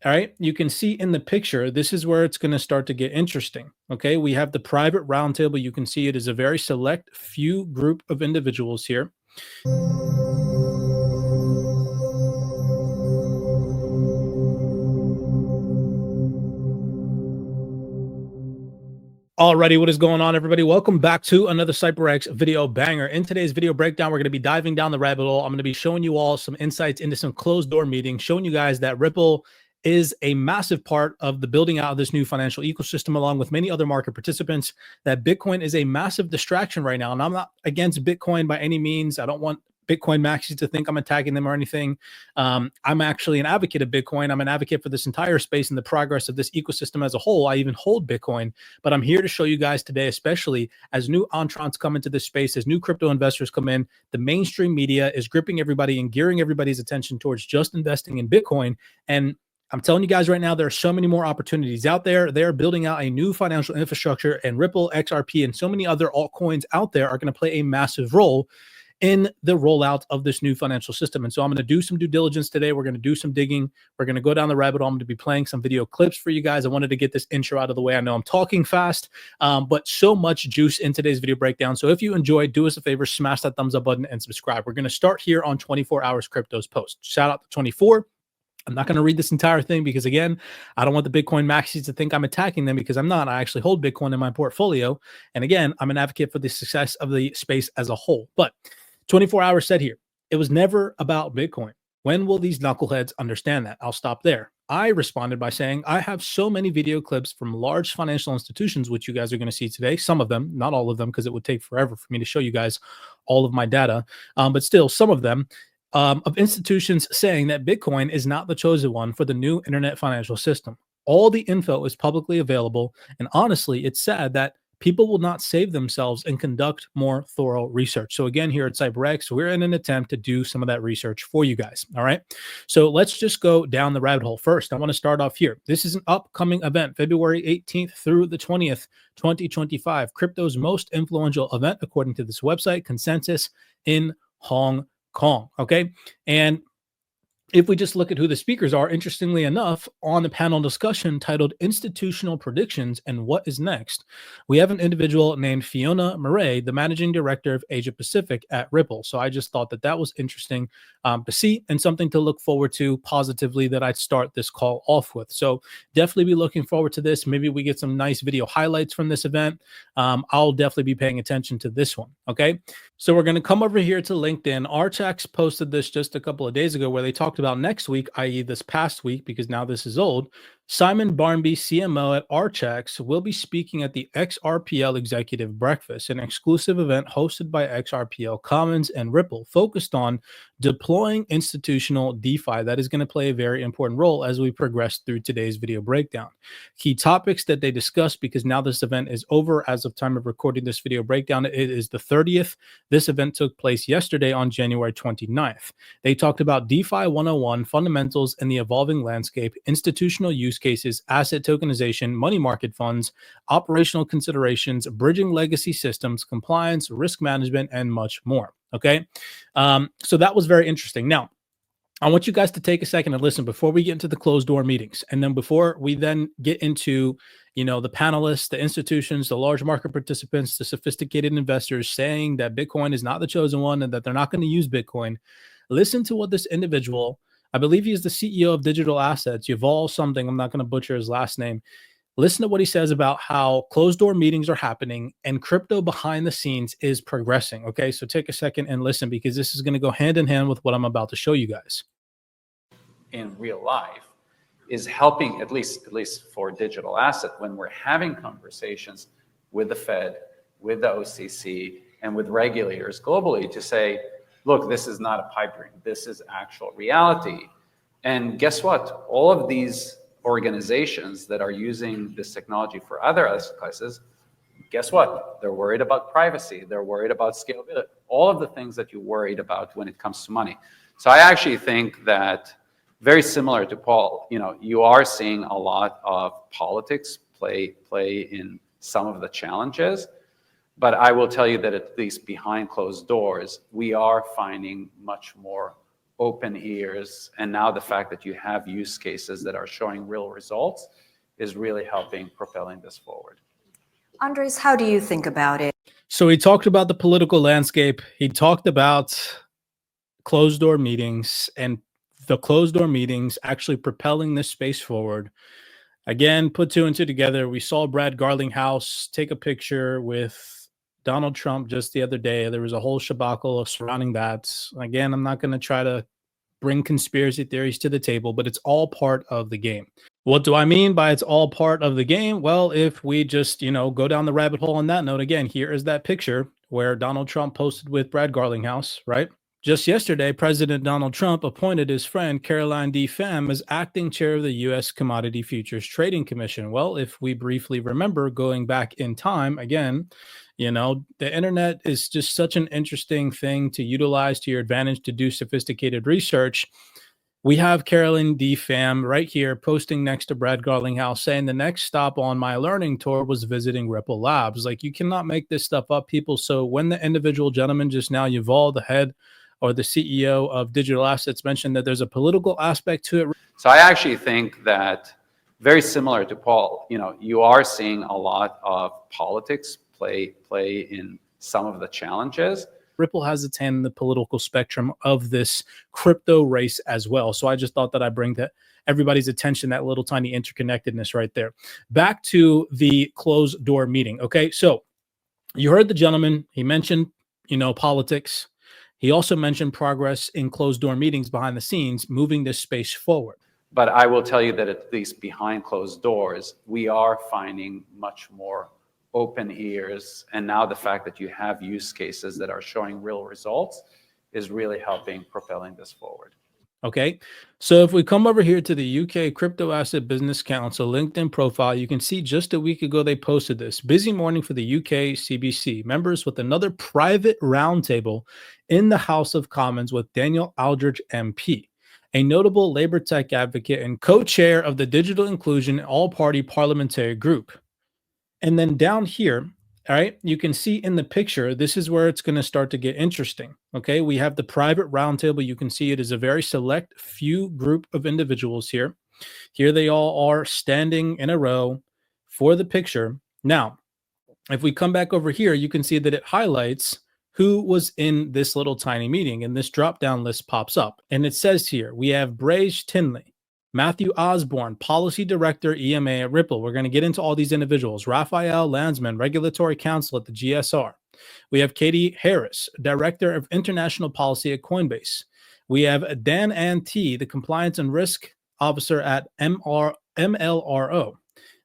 All right, you can see in the picture, this is where it's going to start to get interesting. Okay, we have the private roundtable. You can see it is a very select few group of individuals here. Alrighty, what is going on, everybody? Welcome back to another CYPRX video banger. In today's video breakdown, we're going to be diving down the rabbit hole. I'm going to be showing you all some insights into some closed door meetings, showing you guys that Ripple is a massive part of the building out of this new financial ecosystem, along with many other market participants, that Bitcoin is a massive distraction right now. And I'm not against Bitcoin by any means. I don't want Bitcoin maxis to think I'm attacking them or anything. I'm actually an advocate of Bitcoin. I'm an advocate for this entire space and the progress of this ecosystem as a whole. I even hold Bitcoin, but I'm here to show you guys today, especially as new entrants come into this space, as new crypto investors come in, the mainstream media is gripping everybody and gearing everybody's attention towards just investing in Bitcoin. And I'm telling you guys right now, there are so many more opportunities out there. They're building out a new financial infrastructure, and Ripple, XRP, and so many other altcoins out there are going to play a massive role in the rollout of this new financial system. And so I'm going to do some due diligence today. We're going to do some digging. We're going to go down the rabbit hole. I'm going to be playing some video clips for you guys. I wanted to get this intro out of the way. I know I'm talking fast, but so much juice in today's video breakdown. So if you enjoyed, do us a favor, smash that thumbs up button and subscribe. We're going to start here on 24 Hours Crypto's post. Shout out to 24. I'm not going to read this entire thing because, again, I don't want the Bitcoin maxis to think I'm attacking them, because I'm not. I actually hold Bitcoin in my portfolio. And again, I'm an advocate for the success of the space as a whole. But 24 Hours said here, it was never about Bitcoin. When will these knuckleheads understand that? I'll stop there. I responded by saying, I have so many video clips from large financial institutions, which you guys are going to see today. Some of them, not all of them, because it would take forever for me to show you guys all of my data. But still, some of them, of institutions saying that Bitcoin is not the chosen one for the new internet financial system. All the info is publicly available. And honestly, it's sad that people will not save themselves and conduct more thorough research. So again, here at CYPRX, we're in an attempt to do some of that research for you guys. All right. So let's just go down the rabbit hole. First, I want to start off here. This is an upcoming event, February 18th through the 20th, 2025. Crypto's most influential event, according to this website, Consensus, in Hong Kong. Okay. And if we just look at who the speakers are, interestingly enough, on the panel discussion titled Institutional Predictions and What is Next, we have an individual named Fiona Murray, the managing director of Asia Pacific at Ripple. So I just thought that that was interesting to see, and something to look forward to positively that I'd start this call off with. So definitely be looking forward to this. Maybe we get some nice video highlights from this event. I'll definitely be paying attention to this one. Okay. So we're going to come over here to LinkedIn. Archax posted this just a couple of days ago, where they talked about next week, i.e. this past week, because now this is old. Simon Barnby, CMO at Archax, will be speaking at the XRPL Executive Breakfast, an exclusive event hosted by XRPL Commons and Ripple, focused on deploying institutional DeFi. That is going to play a very important role as we progress through today's video breakdown. Key topics that they discussed, because now this event is over as of time of recording this video breakdown, it is the 30th. This event took place yesterday on January 29th. They talked about DeFi 101, fundamentals and the evolving landscape, institutional use cases, asset tokenization, money market funds, operational considerations, bridging legacy systems, compliance, risk management, and much more. Okay. So that was very interesting. Now, I want you guys to take a second and listen before we get into the closed door meetings. And then before we then get into, the panelists, the institutions, the large market participants, the sophisticated investors saying that Bitcoin is not the chosen one and that they're not going to use Bitcoin, listen to what this individual, I believe he is the CEO of digital assets, Yuval something, I'm not going to butcher his last name. Listen to what he says about how closed door meetings are happening and crypto behind the scenes is progressing. Okay, so take a second and listen, because this is going to go hand in hand with what I'm about to show you guys. In real life is helping, at least for digital asset, when we're having conversations with the Fed, with the OCC, and with regulators globally to say, look, this is not a pipe dream. This is actual reality. And guess what? All of these organizations that are using this technology for other asset classes, guess what? They're worried about privacy. They're worried about scalability. All of the things that you're worried about when it comes to money. So I actually think that, very similar to Paul, you are seeing a lot of politics play in some of the challenges. But I will tell you that at least behind closed doors, we are finding much more open ears. And now the fact that you have use cases that are showing real results is really helping propelling this forward. Andres, how do you think about it? So he talked about the political landscape. He talked about closed door meetings and the closed door meetings actually propelling this space forward. Again, put two and two together. We saw Brad Garlinghouse take a picture with Donald Trump just the other day. There was a whole shabacle surrounding that. Again, I'm not going to try to bring conspiracy theories to the table, but it's all part of the game. What do I mean by it's all part of the game? Well, if we just, go down the rabbit hole on that note, again, here is that picture where Donald Trump posted with Brad Garlinghouse, right? Just yesterday, President Donald Trump appointed his friend Caroline D. Pham as acting chair of the U.S. Commodity Futures Trading Commission. Well, if we briefly remember going back in time, again, the internet is just such an interesting thing to utilize to your advantage to do sophisticated research. We have Caroline D. Pham right here posting next to Brad Garlinghouse saying the next stop on my learning tour was visiting Ripple Labs. Like, you cannot make this stuff up, people. So when the individual gentleman just now, Yuval, the head or the CEO of digital assets, mentioned that there's a political aspect to it. So I actually think that, very similar to Paul, you are seeing a lot of politics play in some of the challenges. Ripple has its hand in the political spectrum of this crypto race as well. So I just thought that I'd bring to everybody's attention that little tiny interconnectedness right there. Back to the closed door meeting. Okay, so you heard the gentleman. He mentioned, politics. He also mentioned progress in closed door meetings behind the scenes, moving this space forward. But I will tell you that at least behind closed doors, we are finding much more open ears. And now the fact that you have use cases that are showing real results is really helping propelling this forward. Okay, so if we come over here to the UK Crypto Asset Business Council LinkedIn profile, you can see just a week ago they posted this. Busy morning for the UK CBC members with another private roundtable in the House of Commons with Daniel Aldridge MP, a notable labor tech advocate and co-chair of the Digital Inclusion All-Party Parliamentary Group. And then down here, all right, you can see in the picture, this is where it's going to start to get interesting. Okay, we have the private roundtable. You can see it is a very select few group of individuals here. Here they all are standing in a row for the picture. Now, if we come back over here, you can see that it highlights who was in this little tiny meeting, and this drop-down list pops up. And it says here, we have Brej Tinley, Matthew Osborne, Policy Director, EMA at Ripple. We're going to get into all these individuals. Raphael Landsman, Regulatory Counsel at the GSR. We have Katie Harris, Director of International Policy at Coinbase. We have Dan Ante, the Compliance and Risk Officer at MLRO.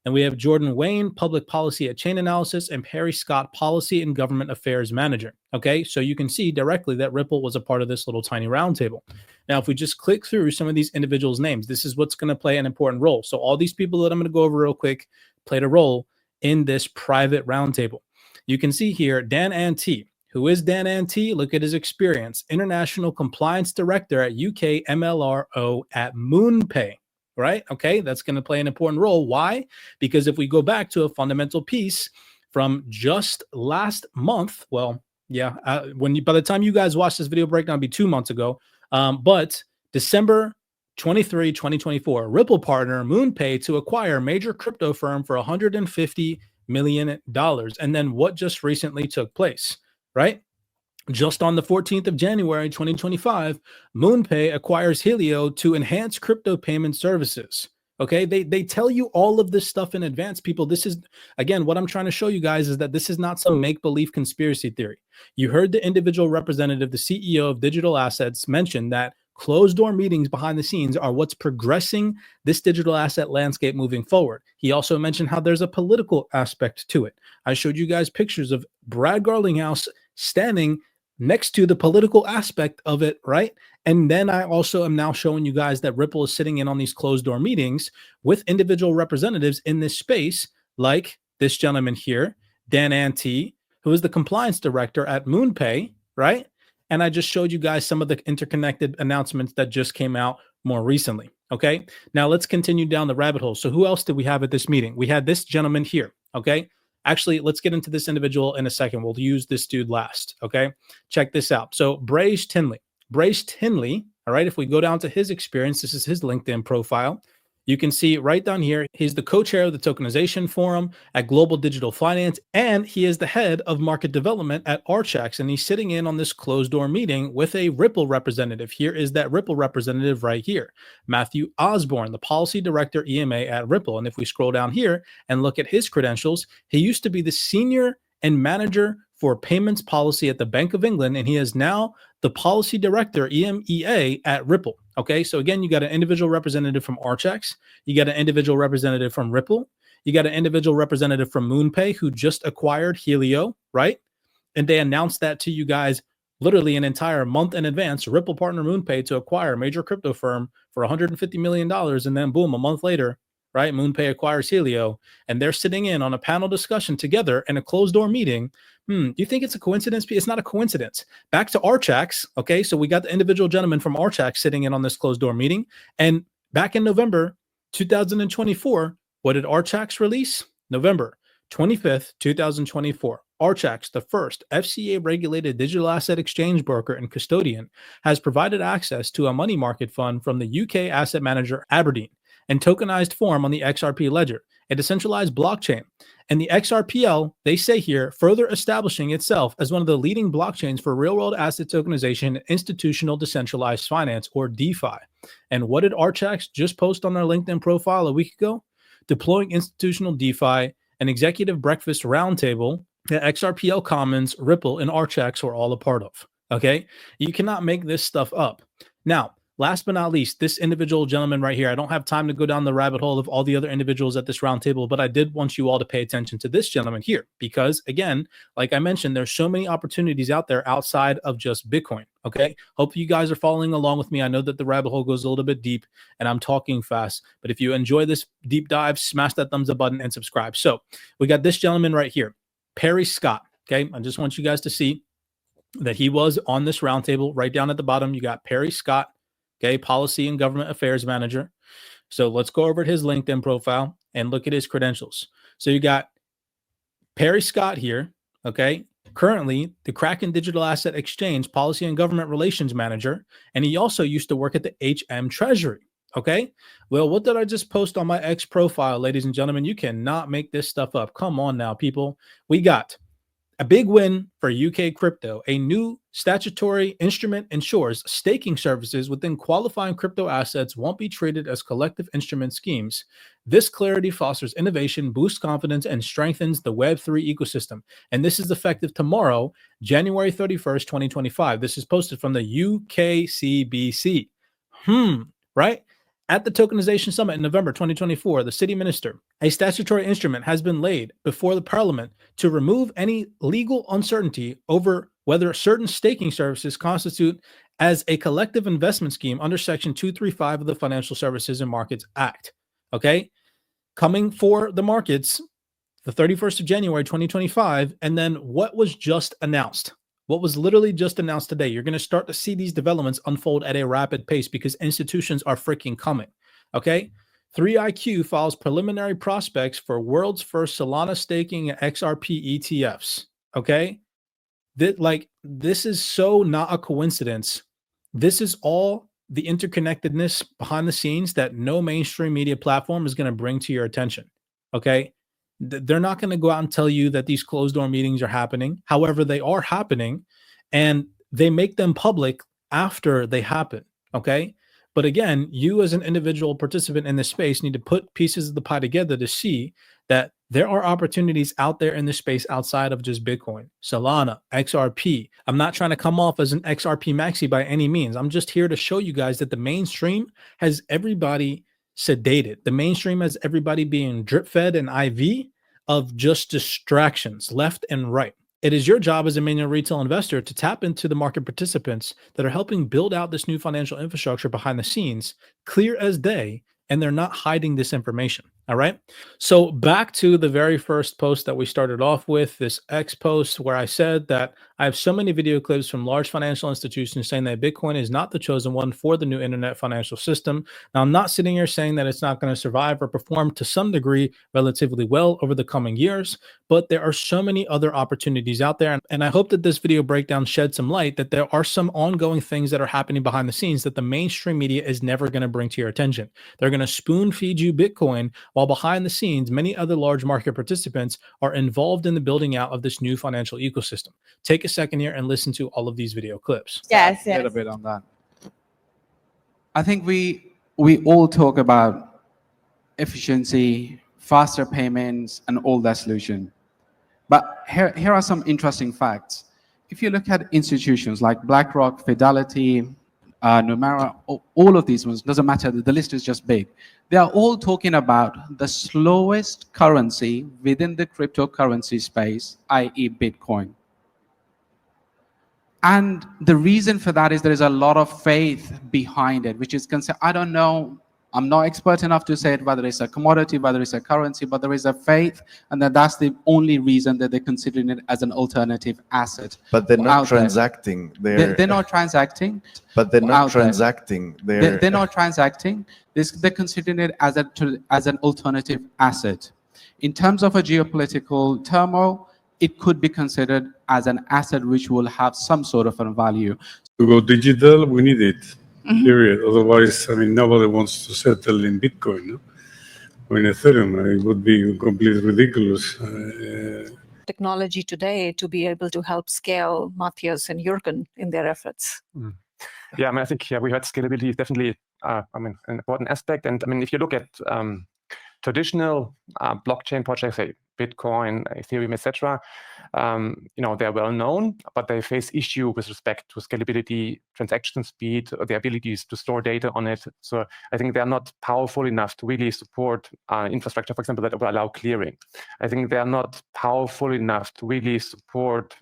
And we have Jordan Wayne, Public Policy at Chain Analysis, and Perry Scott, Policy and Government Affairs Manager. Okay, so you can see directly that Ripple was a part of this little tiny roundtable. Now, if we just click through some of these individuals' names, this is what's going to play an important role. So all these people that I'm going to go over real quick played a role in this private roundtable. You can see here Dan Ante. Who is Dan Ante? Look at his experience. International Compliance Director at UK MLRO at MoonPay. Right? Okay, that's going to play an important role. Why? Because if we go back to a fundamental piece from just last month, well, yeah, by the time you guys watch this video breakdown, it'll be 2 months ago. But December 23, 2024, Ripple partner MoonPay to acquire major crypto firm for $150 million. And then what just recently took place, right? Just on the 14th of January, 2025, MoonPay acquires Helio to enhance crypto payment services. Okay, they tell you all of this stuff in advance, people. This is, again, what I'm trying to show you guys is that this is not some make-believe conspiracy theory. You heard the individual representative, the CEO of digital assets, mention that closed door meetings behind the scenes are what's progressing this digital asset landscape moving forward. He also mentioned how there's a political aspect to it. I showed you guys pictures of Brad Garlinghouse standing next to the political aspect of it, right? And then I also am now showing you guys that Ripple is sitting in on these closed door meetings with individual representatives in this space, like this gentleman here, Dan Ante, who is the compliance director at MoonPay, right? And I just showed you guys some of the interconnected announcements that just came out more recently, okay? Now let's continue down the rabbit hole. So who else did we have at this meeting? We had this gentleman here, okay? Actually, let's get into this individual in a second. We'll use this dude last, okay? Check this out. So Brej Tinley. Brej Tinley, All right. If we go down to his experience, this is his LinkedIn profile. You can see right down here, he's the co-chair of the Tokenization Forum at Global Digital Finance, and he is the head of market development at CYPRX, and he's sitting in on this closed-door meeting with a Ripple representative. Here is that Ripple representative right here, Matthew Osborne, the policy director EMA at Ripple. And if we scroll down here and look at his credentials, he used to be the senior and manager for payments policy at the Bank of England, and he is now the policy director, EMEA, at Ripple. Okay, so again, you got an individual representative from CYPRX, you got an individual representative from Ripple, you got an individual representative from MoonPay who just acquired Helio, right? And they announced that to you guys literally an entire month in advance. Ripple partner MoonPay to acquire a major crypto firm for $150 million. And then boom, a month later, right, MoonPay acquires Helio, and they're sitting in on a panel discussion together in a closed door meeting. Do you think it's a coincidence? It's not a coincidence. Back to CYPRX, okay? So we got the individual gentleman from CYPRX sitting in on this closed door meeting. And back in November 2024, what did CYPRX release? November 25th, 2024. CYPRX, the first FCA-regulated digital asset exchange broker and custodian, has provided access to a money market fund from the UK asset manager Aberdeen in tokenized form on the XRP ledger, a decentralized blockchain. And the XRPL, they say here, further establishing itself as one of the leading blockchains for real-world asset tokenization and institutional decentralized finance, or DeFi. And what did CYPRX just post on their LinkedIn profile a week ago? Deploying institutional DeFi, an executive breakfast roundtable that XRPL Commons, Ripple, and CYPRX were all a part of. Okay? You cannot make this stuff up. Now, last but not least, this individual gentleman right here, I don't have time to go down the rabbit hole of all the other individuals at this roundtable, but I did want you all to pay attention to this gentleman here because, again, like I mentioned, there's so many opportunities out there outside of just Bitcoin, okay? Hope you guys are following along with me. I know that the rabbit hole goes a little bit deep and I'm talking fast, but if you enjoy this deep dive, smash that thumbs up button and subscribe. So we got this gentleman right here, Perry Scott, okay? I just want you guys to see that he was on this roundtable. Right down at the bottom, you got Perry Scott, okay, Policy and Government Affairs Manager. So let's go over to his LinkedIn profile and look at his credentials. So you got Perry Scott here, okay, currently the Kraken Digital Asset Exchange Policy and Government Relations Manager, and he also used to work at the HM Treasury, okay? Well, what did I just post on my X profile, ladies and gentlemen? You cannot make this stuff up. Come on now, people. We got a big win for UK crypto. A new statutory instrument ensures staking services within qualifying crypto assets won't be treated as collective instrument schemes. This clarity fosters innovation, boosts confidence, and strengthens the Web3 ecosystem. And this is effective tomorrow, January 31st, 2025. This is posted from the UKCBC. Right? At the Tokenization Summit in November 2024, the city minister, a statutory instrument has been laid before the parliament to remove any legal uncertainty over whether certain staking services constitute as a collective investment scheme under Section 235 of the Financial Services and Markets Act. Okay? Coming for the markets, the 31st of January 2025, and then what was just announced? What was literally just announced today? You're going to start to see these developments unfold at a rapid pace because institutions are freaking coming. Okay. 3iQ files preliminary prospects for world's first Solana staking and XRP ETFs. Okay. This is so not a coincidence. This is all the interconnectedness behind the scenes that no mainstream media platform is going to bring to your attention. Okay. They're not going to go out and tell you that these closed door meetings are happening. However, they are happening and they make them public after they happen. Okay. But again, you as an individual participant in this space need to put pieces of the pie together to see that there are opportunities out there in this space outside of just Bitcoin, Solana, XRP. I'm not trying to come off as an XRP maxi by any means. I'm just here to show you guys that the mainstream has everybody sedated. The mainstream has everybody being drip fed an IV of just distractions left and right. It is your job as a manual retail investor to tap into the market participants that are helping build out this new financial infrastructure behind the scenes, clear as day, and they're not hiding this information. All right. So back to the very first post that we started off with, this X post, where I said that I have so many video clips from large financial institutions saying that Bitcoin is not the chosen one for the new internet financial system. Now, I'm not sitting here saying that it's not going to survive or perform to some degree relatively well over the coming years, but there are so many other opportunities out there. And I hope that this video breakdown sheds some light that there are some ongoing things that are happening behind the scenes that the mainstream media is never going to bring to your attention. They're going to spoon feed you Bitcoin, while behind the scenes, many other large market participants are involved in the building out of this new financial ecosystem. Take a second here and listen to all of these video clips. Yes, A little yes. bit on that. I think we all talk about efficiency, faster payments, and all that solution. But here are some interesting facts. If you look at institutions like BlackRock, Fidelity, Numera, all of these ones, doesn't matter, the list is just big. They are all talking about the slowest currency within the cryptocurrency space, i.e. Bitcoin. And the reason for that is there is a lot of faith behind it, which is concerned. I don't know, I'm not expert enough to say it, whether it's a commodity, whether it's a currency, but there is a faith, and that's the only reason that they're considering it as an alternative asset. But they're not transacting. They're not transacting. But they're not transacting. They're not transacting. They're considering it as an alternative asset. In terms of a geopolitical turmoil, it could be considered as an asset which will have some sort of a value. To go digital, we need it, period. Otherwise, I mean, nobody wants to settle in Bitcoin, no? Or in Ethereum. It would be completely ridiculous. Technology today to be able to help scale Matthias and Jürgen in their efforts. Yeah, I mean, I think we heard scalability is definitely, an important aspect. And I mean, if you look at traditional blockchain projects, say Bitcoin, Ethereum, etc., they're well known, but they face issue with respect to scalability, transaction speed, or the abilities to store data on it. So I think they're not powerful enough to really support infrastructure, for example, that will allow clearing. I think they're not powerful enough to really support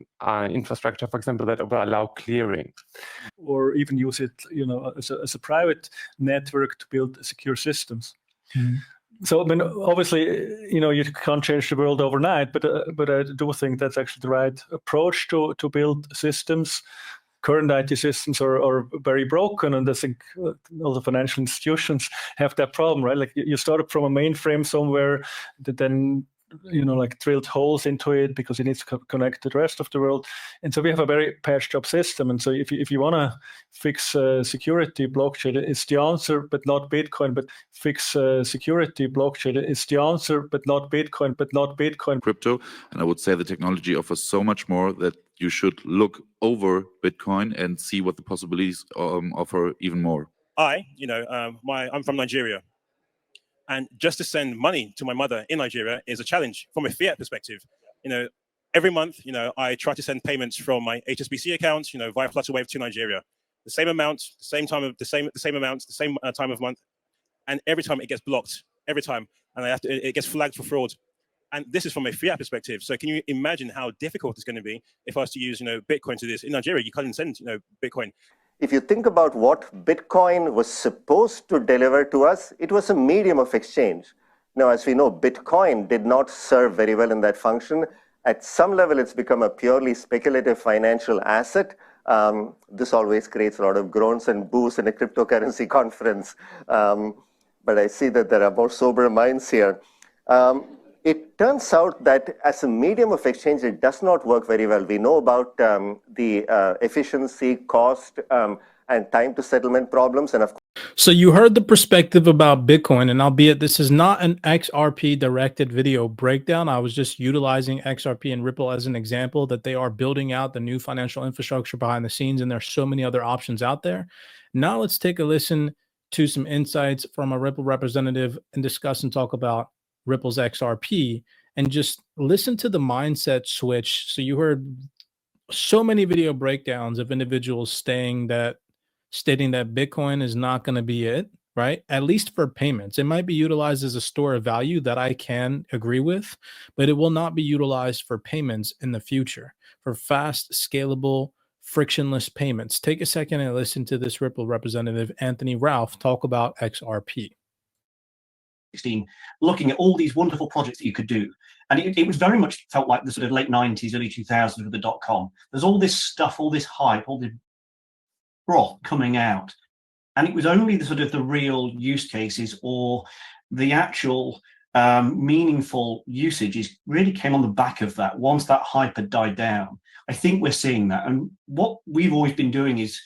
infrastructure, for example, that will allow clearing. Or even use it, as a private network to build secure systems. So, I mean, obviously, you can't change the world overnight, but I do think that's actually the right approach to build systems. Current IT systems are very broken, and I think all the financial institutions have that problem, right? Like you started from a mainframe somewhere that then drilled holes into it because it needs to connect to the rest of the world. And so we have a very patched up system. And so if you want to fix security, blockchain is the answer, but not Bitcoin. But fix security, blockchain is the answer, but not Bitcoin, Crypto. And I would say the technology offers so much more that you should look over Bitcoin and see what the possibilities offer even more. I'm from Nigeria. And just to send money to my mother in Nigeria is a challenge from a fiat perspective. Every month, I try to send payments from my HSBC accounts, via Flutterwave to Nigeria. The same amount, the same time, the same amounts, the same time of month, and every time it gets blocked. Every time, and it gets flagged for fraud. And this is from a fiat perspective. So can you imagine how difficult it's going to be if I was to use, Bitcoin to this? In Nigeria, you can't send, Bitcoin. If you think about what Bitcoin was supposed to deliver to us, it was a medium of exchange. Now, as we know, Bitcoin did not serve very well in that function. At some level, it's become a purely speculative financial asset. This always creates a lot of groans and boos in a cryptocurrency conference. But I see that there are more sober minds here. It turns out that as a medium of exchange, it does not work very well. We know about the efficiency, cost, and time to settlement problems. And of course, so you heard the perspective about Bitcoin, and albeit this is not an XRP directed video breakdown, I was just utilizing XRP and Ripple as an example that they are building out the new financial infrastructure behind the scenes, and there's so many other options out there. Now let's take a listen to some insights from a Ripple representative and discuss and talk about Ripple's XRP, and just listen to the mindset switch. So you heard so many video breakdowns of individuals stating that Bitcoin is not going to be it, right? At least for payments. It might be utilized as a store of value, that I can agree with, but it will not be utilized for payments in the future, for fast, scalable, frictionless payments. Take a second and listen to this Ripple representative, Anthony Ralph, talk about XRP. 2016, looking at all these wonderful projects that you could do. And it was very much felt like the sort of late 90s, early 2000s with the .com. There's all this stuff, all this hype, all this broth coming out. And it was only the sort of the real use cases or the actual meaningful usages really came on the back of that once that hype had died down. I think we're seeing that. And what we've always been doing is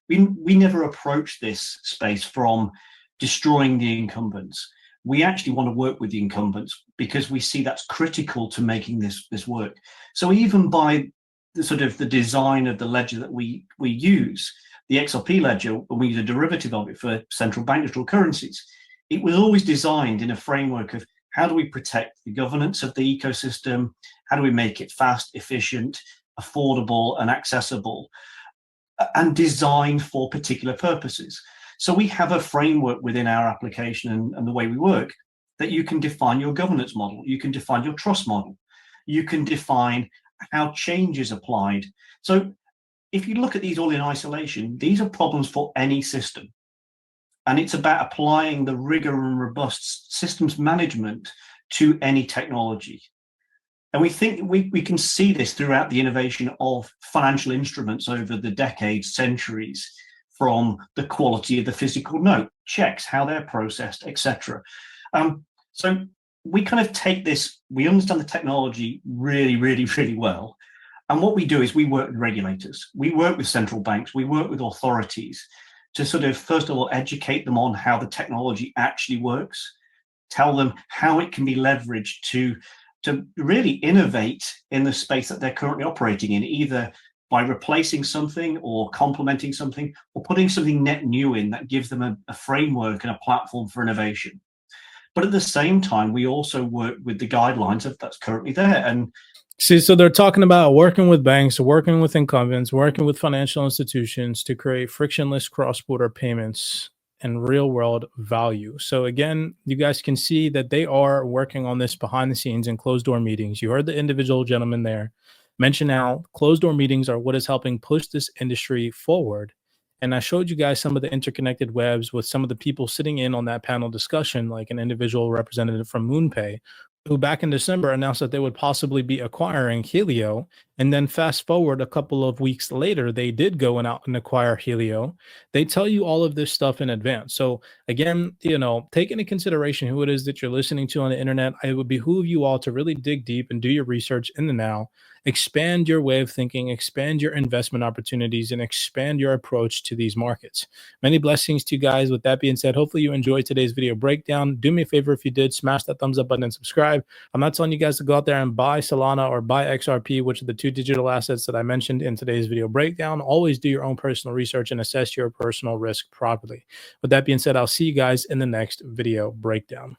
we never approach this space from destroying the incumbents. We actually want to work with the incumbents because we see that's critical to making this work. So even by the sort of the design of the ledger that we use, the XRP ledger, when we use a derivative of it for central bank digital currencies, it was always designed in a framework of how do we protect the governance of the ecosystem? How do we make it fast, efficient, affordable, and accessible, and designed for particular purposes? So we have a framework within our application and the way we work that you can define your governance model, you can define your trust model, you can define how change is applied. So if you look at these all in isolation, these are problems for any system. And it's about applying the rigor and robust systems management to any technology. And we think we can see this throughout the innovation of financial instruments over the decades, centuries, from the quality of the physical note, checks, how they're processed, etc. So we kind of take this, we understand the technology really, really, really well. And what we do is we work with regulators, we work with central banks, we work with authorities to sort of, first of all, educate them on how the technology actually works, tell them how it can be leveraged to really innovate in the space that they're currently operating in, either by replacing something or complementing something or putting something net new in that gives them a framework and a platform for innovation. But at the same time, we also work with the guidelines that's currently there. And see, so they're talking about working with banks, working with incumbents, working with financial institutions to create frictionless cross-border payments and real-world value. So again, you guys can see that they are working on this behind the scenes in closed-door meetings. You heard the individual gentleman there mention how closed-door meetings are what is helping push this industry forward. And I showed you guys some of the interconnected webs with some of the people sitting in on that panel discussion, like an individual representative from MoonPay, who back in December announced that they would possibly be acquiring Helio. And then fast forward a couple of weeks later, they did go out and acquire Helio. They tell you all of this stuff in advance. So again, take into consideration who it is that you're listening to on the internet. It would behoove you all to really dig deep and do your research in the now, expand your way of thinking, expand your investment opportunities, and expand your approach to these markets. Many blessings to you guys. With that being said, hopefully you enjoyed today's video breakdown. Do me a favor if you did, smash that thumbs up button and subscribe. I'm not telling you guys to go out there and buy Solana or buy XRP, which are the two digital assets that I mentioned in today's video breakdown. Always do your own personal research and assess your personal risk properly. With that being said, I'll see you guys in the next video breakdown.